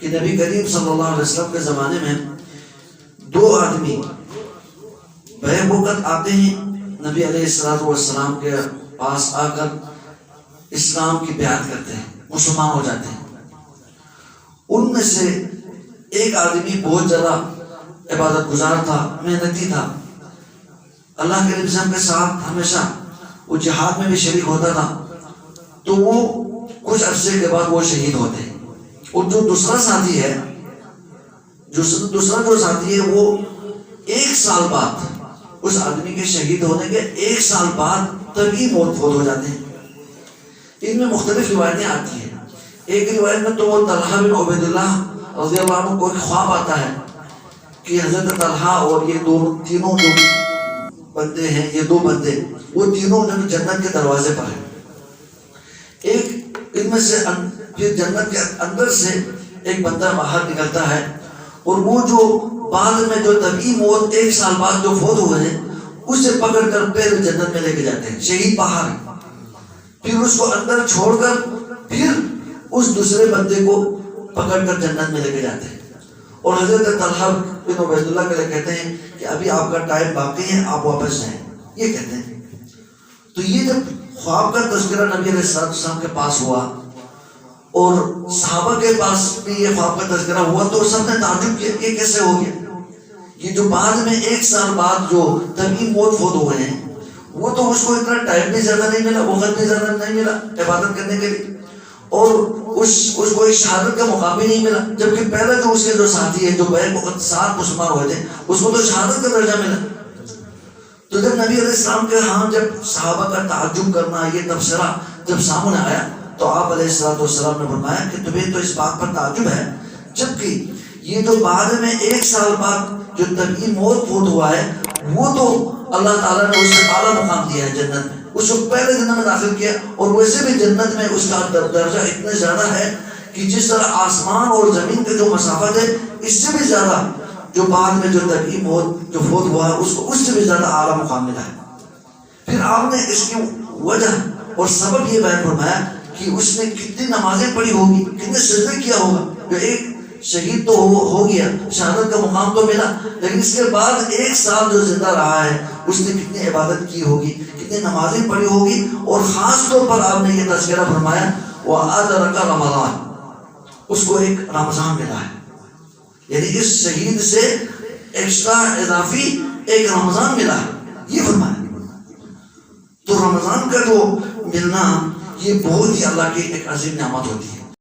کہ نبی کریم صلی اللہ علیہ وسلم کے زمانے میں دو آدمی بیع وقت آتے ہیں نبی علیہ السلام کے پاس آ کر اسلام کی بیعت کرتے ہیں، مسلمان ہو جاتے ہیں۔ ان میں سے ایک آدمی بہت زیادہ عبادت گزار تھا، محنتی تھا، اللہ کے نبی کے ساتھ ہمیشہ وہ جہاد میں بھی شریک ہوتا تھا، تو وہ کچھ عرصے کے بعد وہ شہید ہوتے ہیں۔ اور جو دوسرا ساتھی ہے وہ 1 سال بعد، اس آدمی کے شہید ہونے کے 1 سال بعد تبھی موت فوت ہو جاتے ہیں۔ ان میں مختلف روایتیں آتی ہیں۔ ایک روایت میں تو وہ طلحہ بن عبید اللہ رضی اللہ عنہ کو ایک خواب آتا ہے کہ حضرت طلحہ اور یہ تینوں جو بندے ہیں، یہ 2 بندے، وہ تینوں جنت کے دروازے پر ہیں۔ ایک ان میں سے پھر جنت کے اندر سے ایک بندہ باہر نکلتا ہے، اور وہ جو بعد میں جو طبعی موت 1 سال بعد جو فوت ہوئے ہیں اسے پکڑ کر پھر جنت میں لے کے جاتے ہیں، شہید باہر ہے۔ پھر اس کو اندر چھوڑ کر پھر اس دوسرے بندے کو پکڑ کر جنت میں لے کے جاتے ہیں، اور حضرت طلحہ بن عبید اللہ کے لیے کہتے ہیں کہ ابھی آپ کا ٹائم باقی ہے، آپ واپس جائیں، یہ کہتے ہیں۔ تو یہ جب خواب کا تذکرہ نبی علیہ السلام کے پاس ہوا اور صحابہ کے پاس بھی یہ خواب کا تذکرہ ہوا، تو سب نے تعجب کیا کہ یہ کیسے ہو گیا؟ یہ جو بعد میں 1 سال بعد جو طبعی موت فوت ہوئے ہیں، وہ تو اس کو اتنا ٹائم بھی زیادہ نہیں ملا، وقت بھی زیادہ نہیں ملا عبادت کرنے کے لیے، اور اس کو ایک شہادت کا موقع بھی نہیں ملا، جبکہ پہلے جو اس کے جو ساتھی ہیں جو بیع وقت ساتھ مسلمان ہوئے تھے، اس کو تو شہادت کا درجہ ملا۔ تو جب نبی علیہ السلام کے ہاں جب صحابہ کا تعجب کرنا، یہ تبصرہ جب سامنے آیا، تو آپ علیہ السلام نے فرمایا کہ تمہیں تو اس بات پر تعجب ہے، جبکہ یہ جو بعد میں 1 سال بعد جو طبعی موت فوت ہوا ہے، وہ تو اللہ تعالیٰ نے اسے اعلیٰ مقام دیا ہے جنت میں، اس کو پہلے جنت میں داخل کیا، اور ویسے بھی جنت میں اس کا درجہ اتنا زیادہ ہے کہ جس طرح آسمان اور زمین کا جو مسافت ہے، اس سے بھی زیادہ جو بعد میں جو طبعی موت جو فوت ہوا ہے اس کو اس سے بھی زیادہ اعلیٰ مقام ملا ہے۔ پھر آپ نے اس کی وجہ اور سبب یہ بیان فرمایا کہ اس نے کتنی نمازیں پڑھی ہوگی، کتنے سجدے کیا ہوگا۔ جو ایک شہید تو ہو گیا، شہادت کا مقام تو ملا، لیکن اس کے بعد 1 سال جو زندہ رہا ہے اس نے کتنی عبادت کی ہوگی، کتنی نمازیں پڑھی ہوگی، اور خاص طور پر آپ نے یہ تذکرہ فرمایا وَأَدْرَكَ رمضان، اس کو ایک رمضان ملا ہے، یعنی اس شہید سے ایکسٹرا اضافی ایک رمضان ملا ہے، یہ فرمایا۔ تو رمضان کا جو ملنا یہ بہت ہی اللہ کی ایک عظیم نعمت ہوتی ہے۔